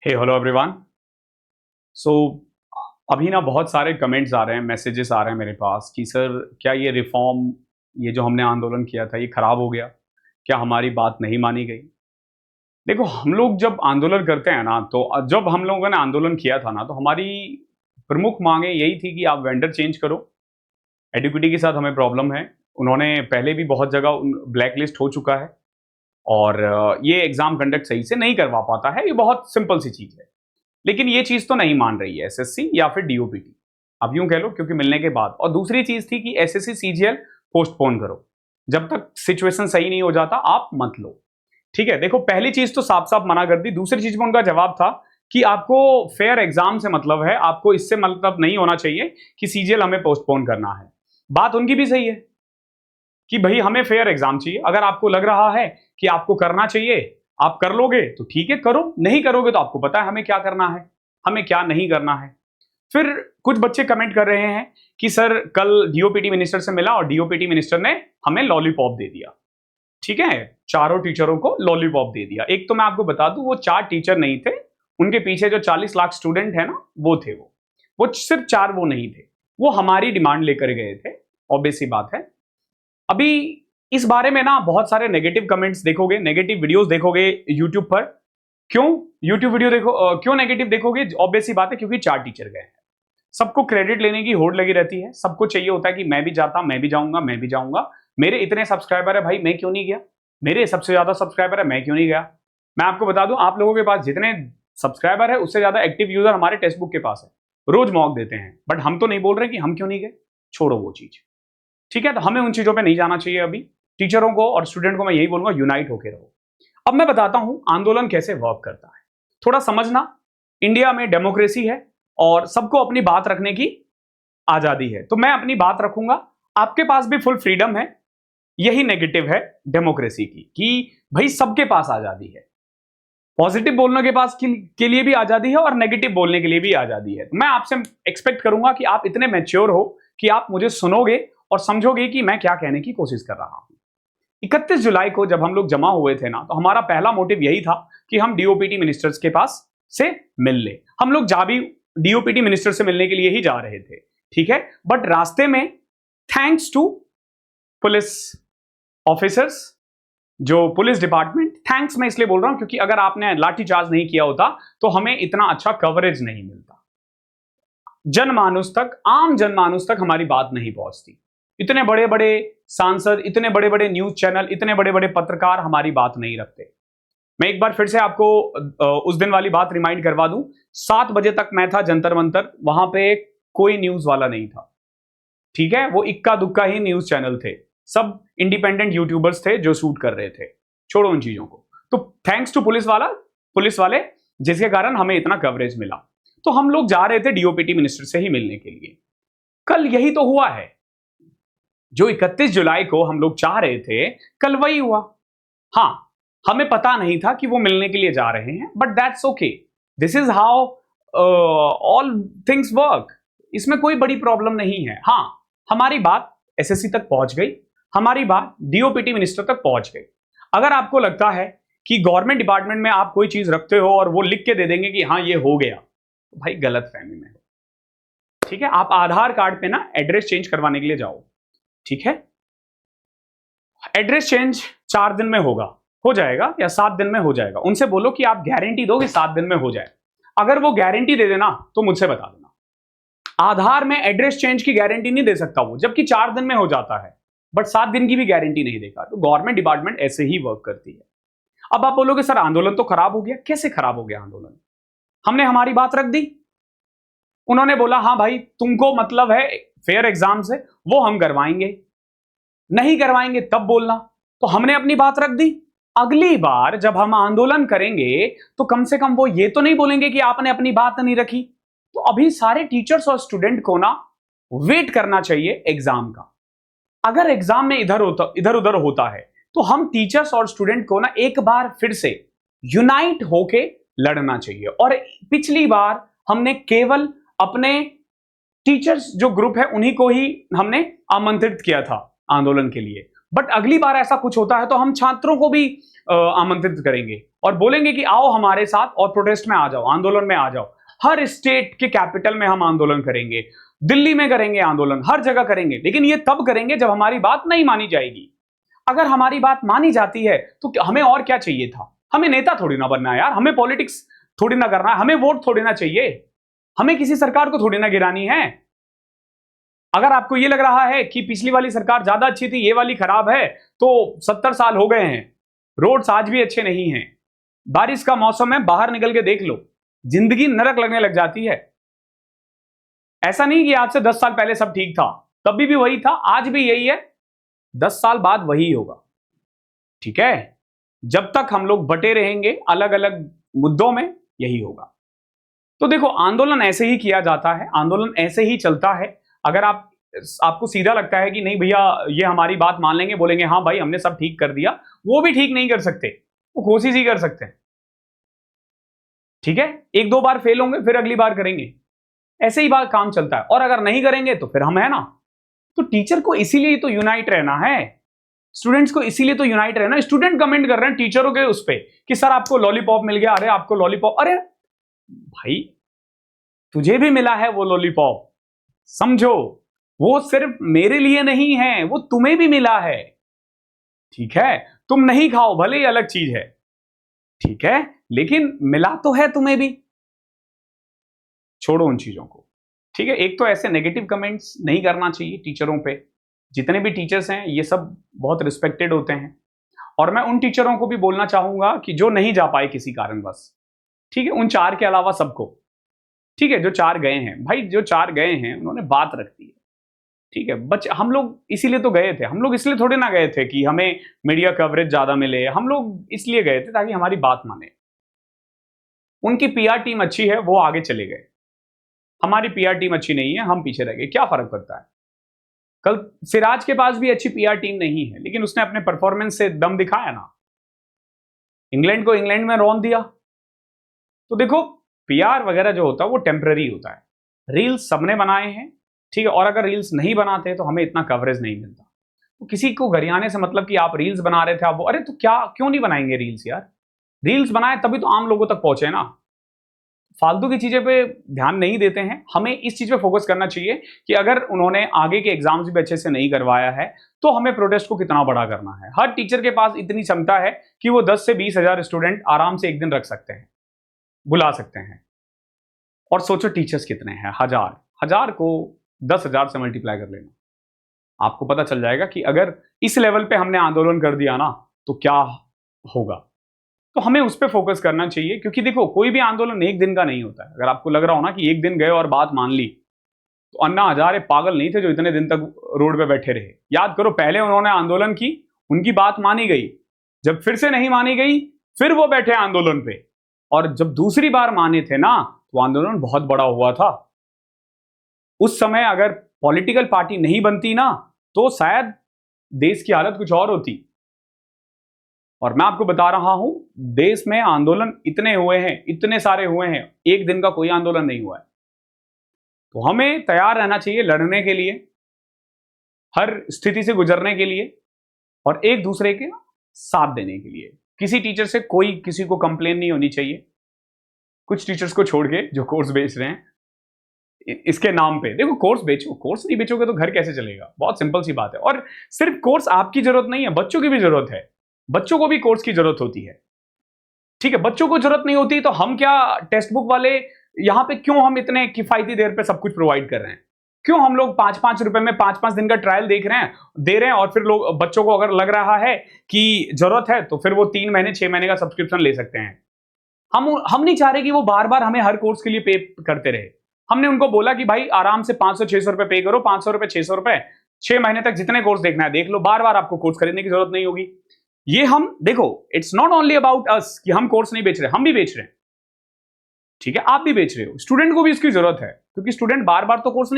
हे hello everyone. सो अभी ना बहुत सारे कमेंट्स आ रहे हैं, मैसेजेस आ रहे हैं मेरे पास कि सर क्या ये रिफॉर्म, ये जो हमने आंदोलन किया था ये खराब हो गया, क्या हमारी बात नहीं मानी गई? देखो, हम लोग जब आंदोलन करते हैं ना, तो जब हम लोगों ने आंदोलन किया था ना, तो हमारी प्रमुख मांगे यही थी कि आप वेंडर चेंज करो। एडिक्विटी के साथ हमें प्रॉब्लम है, उन्होंने पहले भी बहुत जगह ब्लैक लिस्ट हो चुका है और ये एग्जाम कंडक्ट सही से नहीं करवा पाता है। ये बहुत सिंपल सी चीज है, लेकिन ये चीज तो नहीं मान रही है एसएससी या फिर डीओपीटी, अब यूं कह लो, क्योंकि मिलने के बाद। और दूसरी चीज थी कि एसएससी सीजीएल पोस्टपोन करो, जब तक सिचुएशन सही नहीं हो जाता आप मत लो। ठीक है, देखो, पहली चीज तो साफ साफ मना कर दी। दूसरी चीज में उनका जवाब था कि आपको फेयर एग्जाम से मतलब है, आपको इससे मतलब नहीं होना चाहिए कि सीजीएल हमें पोस्टपोन करना है। बात उनकी भी सही है कि भाई हमें फेयर एग्जाम चाहिए। अगर आपको लग रहा है कि आपको करना चाहिए, आप कर लोगे तो ठीक है, करो। नहीं करोगे तो आपको पता है हमें क्या करना है, हमें क्या नहीं करना है। फिर कुछ बच्चे कमेंट कर रहे हैं कि सर कल डीओपीटी मिनिस्टर से मिला और डीओपीटी मिनिस्टर ने हमें लॉलीपॉप दे दिया। ठीक है, चारों टीचरों को लॉलीपॉप दे दिया। एक तो मैं आपको बता दूं, वो 4 टीचर नहीं थे, उनके पीछे जो 40 लाख स्टूडेंट है ना, वो थे। वो सिर्फ 4 वो नहीं थे, वो हमारी डिमांड लेकर गए थे। ऑब्वियस सी बात है। अभी इस बारे में ना बहुत सारे नेगेटिव कमेंट्स देखोगे, नेगेटिव वीडियोस देखोगे यूट्यूब पर। क्यों यूट्यूब वीडियो देखो, क्यों नेगेटिव देखोगे? ऑब्वियस सी बात है, क्योंकि 4 टीचर गए हैं। सबको क्रेडिट लेने की होड़ लगी रहती है, सबको चाहिए होता है कि मैं भी जाता, मैं भी जाऊंगा, मैं भी जाऊंगा, मेरे इतने सब्सक्राइबर है भाई, मैं क्यों नहीं गया, मेरे सबसे ज्यादा सब्सक्राइबर है, मैं क्यों नहीं गया। मैं आपको बता दूं, आप लोगों के पास जितने सब्सक्राइबर है उससे ज्यादा एक्टिव यूजर हमारे टेक्स्ट के पास है, रोज मॉक देते हैं, बट हम तो नहीं बोल रहे कि हम क्यों नहीं गए। छोड़ो वो चीज। ठीक है, तो हमें उन चीजों पे नहीं जाना चाहिए। अभी टीचरों को और स्टूडेंट को मैं यही बोलूंगा, यूनाइट होकर रहो। अब मैं बताता हूं आंदोलन कैसे वर्क करता है, थोड़ा समझना। इंडिया में डेमोक्रेसी है और सबको अपनी बात रखने की आजादी है, तो मैं अपनी बात रखूंगा, आपके पास भी फुल फ्रीडम है। यही नेगेटिव है डेमोक्रेसी की कि भाई सबके पास आजादी है, पॉजिटिव बोलने के पास के लिए भी आजादी है और नेगेटिव बोलने के लिए भी आजादी है। तो मैं आपसे एक्सपेक्ट करूंगा कि आप इतने मैच्योर हो कि आप मुझे सुनोगे और समझोगे कि मैं क्या कहने की कोशिश कर रहा हूं। 31 जुलाई को जब हम लोग जमा हुए थे ना, तो हमारा पहला मोटिव यही था कि हम डीओपीटी मिनिस्टर्स के पास से मिल ले। हम लोग जा भी डीओपीटी मिनिस्टर से मिलने के लिए ही जा रहे थे, ठीक है, बट रास्ते में थैंक्स टू पुलिस ऑफिसर्स, जो पुलिस डिपार्टमेंट, थैंक्स मैं इसलिए बोल रहा हूं क्योंकि अगर आपने लाठीचार्ज नहीं किया होता तो हमें इतना अच्छा कवरेज नहीं मिलता, जनमानुस तक, आम जनमानुस तक हमारी बात नहीं पहुंचती। इतने बड़े बड़े सांसद, इतने बड़े बड़े न्यूज चैनल, इतने बड़े बड़े पत्रकार हमारी बात नहीं रखते। मैं एक बार फिर से आपको उस दिन वाली बात रिमाइंड करवा दूं। 7 बजे तक मैं था जंतर मंतर, वहां पे कोई न्यूज वाला नहीं था। ठीक है, वो इक्का दुक्का ही न्यूज चैनल थे, सब इंडिपेंडेंट यूट्यूबर्स थे जो शूट कर रहे थे। छोड़ो उन चीजों को। तो थैंक्स टू पुलिस वाले, जिसके कारण हमें इतना कवरेज मिला। तो हम लोग जा रहे थे डीओपीटी मिनिस्टर से ही मिलने के लिए। कल यही तो हुआ है, जो 31 जुलाई को हम लोग चाह रहे थे, कल वही हुआ। हाँ, हमें पता नहीं था कि वो मिलने के लिए जा रहे हैं, but that's okay, this is how all things work. इसमें कोई बड़ी प्रॉब्लम नहीं है। हाँ, हमारी बात एसएससी तक पहुंच गई, हमारी बात डीओपीटी मिनिस्टर तक पहुंच गई। अगर आपको लगता है कि गवर्नमेंट डिपार्टमेंट में आप कोई चीज रखते हो और वो लिख के दे देंगे कि हाँ ये हो गया, तो भाई गलत फहमी में हो। ठीक है, आप आधार कार्ड पे ना एड्रेस चेंज करवाने के लिए जाओ, ठीक है, एड्रेस चेंज 4 दिन में हो जाएगा या 7 दिन में हो जाएगा। उनसे बोलो कि आप गारंटी दो कि 7 दिन में हो जाए। अगर वो गारंटी दे देना तो मुझसे बता देना। आधार में एड्रेस चेंज की गारंटी नहीं दे सकता वो, जबकि 4 दिन में हो जाता है, बट 7 दिन की भी गारंटी नहीं देगा। तो गवर्नमेंट डिपार्टमेंट ऐसे ही वर्क करती है। अब आप बोलोगे सर आंदोलन तो खराब हो गया। कैसे खराब हो गया आंदोलन? हमने हमारी बात रख दी, उन्होंने बोला हाँ भाई तुमको मतलब है फेयर एग्जाम से, वो हम करवाएंगे, नहीं करवाएंगे तब बोलना। तो हमने अपनी बात रख दी। अगली बार जब हम आंदोलन करेंगे तो कम से कम वो ये तो नहीं बोलेंगे कि आपने अपनी बात नहीं रखी। तो अभी सारे टीचर्स और स्टूडेंट को ना वेट करना चाहिए एग्जाम का। अगर एग्जाम में इधर उधर होता है तो हम टीचर्स और स्टूडेंट को ना एक बार फिर से यूनाइट होके लड़ना चाहिए। और पिछली बार हमने केवल अपने टीचर्स जो ग्रुप है उन्हीं को ही हमने आमंत्रित किया था आंदोलन के लिए, बट अगली बार ऐसा कुछ होता है तो हम छात्रों को भी आमंत्रित करेंगे। और बोलेंगे कि आओ हमारे साथ और प्रोटेस्ट में आ जाओ, आंदोलन में आ जाओ। हर स्टेट के कैपिटल में हम आंदोलन करेंगे, दिल्ली में करेंगे आंदोलन, हर जगह करेंगे, लेकिन ये तब करेंगे जब हमारी बात नहीं मानी जाएगी। अगर हमारी बात मानी जाती है तो हमें और क्या चाहिए था? हमें नेता थोड़ी ना बनना है यार, हमें पॉलिटिक्स थोड़ी ना करना है, हमें वोट थोड़ी ना चाहिए, हमें किसी सरकार को थोड़ी ना गिरानी है। अगर आपको ये लग रहा है कि पिछली वाली सरकार ज्यादा अच्छी थी, ये वाली खराब है, तो 70 साल हो गए हैं, रोड्स आज भी अच्छे नहीं हैं, बारिश का मौसम है, बाहर निकल के देख लो, जिंदगी नरक लगने लग जाती है। ऐसा नहीं कि आज से 10 साल पहले सब ठीक था, तभी भी वही था, आज भी यही है, 10 साल बाद वही होगा। ठीक है, जब तक हम लोग बटे रहेंगे अलग अलग मुद्दों में, यही होगा। तो देखो, आंदोलन ऐसे ही किया जाता है, आंदोलन ऐसे ही चलता है। अगर आपको सीधा लगता है कि नहीं भैया ये हमारी बात मान लेंगे, बोलेंगे हाँ भाई हमने सब ठीक कर दिया, वो भी ठीक नहीं कर सकते, वो कोशिश ही कर सकते हैं। ठीक है, एक दो बार फेल होंगे, फिर अगली बार करेंगे, ऐसे ही बात काम चलता है। और अगर नहीं करेंगे तो फिर हम है ना। तो टीचर को इसीलिए तो यूनाइट रहना है, स्टूडेंट्स को इसीलिए तो यूनाइट रहना। स्टूडेंट कमेंट कर रहे हैं टीचरों के उस पे कि सर आपको लॉलीपॉप मिल गया, अरे आपको लॉलीपॉप, अरे भाई तुझे भी मिला है वो लॉलीपॉप, समझो, वो सिर्फ मेरे लिए नहीं है, वो तुम्हें भी मिला है। ठीक है, तुम नहीं खाओ भले ही अलग चीज है, ठीक है, लेकिन मिला तो है तुम्हें भी। छोड़ो उन चीजों को। ठीक है, एक तो ऐसे नेगेटिव कमेंट्स नहीं करना चाहिए टीचरों पे। जितने भी टीचर्स हैं ये सब बहुत रिस्पेक्टेड होते हैं, और मैं उन टीचरों को भी बोलना चाहूंगा कि जो नहीं जा पाए किसी कारणवश, ठीक है, उन 4 के अलावा सबको, ठीक है, जो 4 गए हैं भाई, जो 4 गए हैं उन्होंने बात रख दी है। ठीक है, हम लोग इसीलिए तो गए थे, हम लोग इसलिए थोड़े ना गए थे कि हमें मीडिया कवरेज ज्यादा मिले, हम लोग इसलिए गए थे ताकि हमारी बात माने। उनकी पीआर टीम अच्छी है, वो आगे चले गए, हमारी पीआर टीम अच्छी नहीं है, हम पीछे रह गए, क्या फर्क पड़ता है? कल सिराज के पास भी अच्छी पीआर टीम नहीं है, लेकिन उसने अपने परफॉर्मेंस से दम दिखाया ना, इंग्लैंड को इंग्लैंड में रौंद दिया। तो देखो, पीआर वगैरह जो होता है वो टेम्पररी होता है, रील्स सबने बनाए हैं, ठीक है, और अगर रील्स नहीं बनाते तो हमें इतना कवरेज नहीं मिलता। तो किसी को गरियाने से मतलब कि आप रील्स बना रहे थे, आप वो, अरे तो क्या, क्यों नहीं बनाएंगे रील्स यार? रील्स बनाए तभी तो आम लोगों तक पहुंचे ना। फालतू की चीजें पे ध्यान नहीं देते हैं, हमें इस चीज पे फोकस करना चाहिए कि अगर उन्होंने आगे के एग्जाम्स भी अच्छे से नहीं करवाया है तो हमें प्रोटेस्ट को कितना बड़ा करना है। हर टीचर के पास इतनी क्षमता है कि वो 10 से 20 हजार स्टूडेंट आराम से एक दिन रख सकते हैं, बुला सकते हैं। और सोचो टीचर्स कितने हैं, हजार को 10,000 से मल्टीप्लाई कर लेना, आपको पता चल जाएगा कि अगर इस लेवल पे हमने आंदोलन कर दिया ना तो क्या होगा। तो हमें उस पर फोकस करना चाहिए, क्योंकि देखो कोई भी आंदोलन एक दिन का नहीं होता है। अगर आपको लग रहा हो ना कि एक दिन गए और बात मान ली, तो अन्ना हजारे पागल नहीं थे जो इतने दिन तक रोड पे बैठे रहे। याद करो, पहले उन्होंने आंदोलन की, उनकी बात मानी गई, जब फिर से नहीं मानी गई फिर वो बैठे आंदोलन पे, और जब दूसरी बार माने थे ना तो आंदोलन बहुत बड़ा हुआ था। उस समय अगर पॉलिटिकल पार्टी नहीं बनती ना तो शायद देश की हालत कुछ और होती। और मैं आपको बता रहा हूं, देश में आंदोलन इतने हुए हैं, इतने सारे हुए हैं, एक दिन का कोई आंदोलन नहीं हुआ है। तो हमें तैयार रहना चाहिए लड़ने के लिए, हर स्थिति से गुजरने के लिए, और एक दूसरे के साथ देने के लिए। किसी टीचर से कोई किसी को कंप्लेन नहीं होनी चाहिए, कुछ टीचर्स को छोड़ के जो कोर्स बेच रहे हैं इसके नाम पे। देखो, कोर्स बेचो, कोर्स नहीं बेचोगे तो घर कैसे चलेगा? बहुत सिंपल सी बात है। और सिर्फ कोर्स आपकी जरूरत नहीं है, बच्चों की भी जरूरत है, बच्चों को भी कोर्स की जरूरत होती है। ठीक है, बच्चों को जरूरत नहीं होती तो हम क्या टेक्स्ट बुक वाले यहां पे क्यों हम इतने किफायती देर पे सब कुछ प्रोवाइड कर रहे हैं? क्यों हम लोग 5-5 रुपए में 5-5 दिन का ट्रायल दे रहे हैं, और फिर लोग, बच्चों को अगर लग रहा है कि जरूरत है तो फिर वो 3 महीने 6 महीने का सब्सक्रिप्शन ले सकते हैं। हम नहीं चाह रहे कि वो बार बार हमें हर कोर्स के लिए पे करते रहे। हमने उनको बोला कि भाई आराम से 500-600 रुपए पे करो, 500 रुपए 600 रुपए, 6 महीने तक जितने कोर्स देखना है देख लो, बार बार आपको कोर्स खरीदने की जरूरत नहीं होगी। ये हम देखो, it's not only about us कि हम कोर्स नहीं बेच रहे, हम भी बेच रहे हैं, ठीक है, आप भी बेच रहे हो, स्टूडेंट को भी इसकी जरूरत है, क्योंकि स्टूडेंट बार बार तो कोर्स नहीं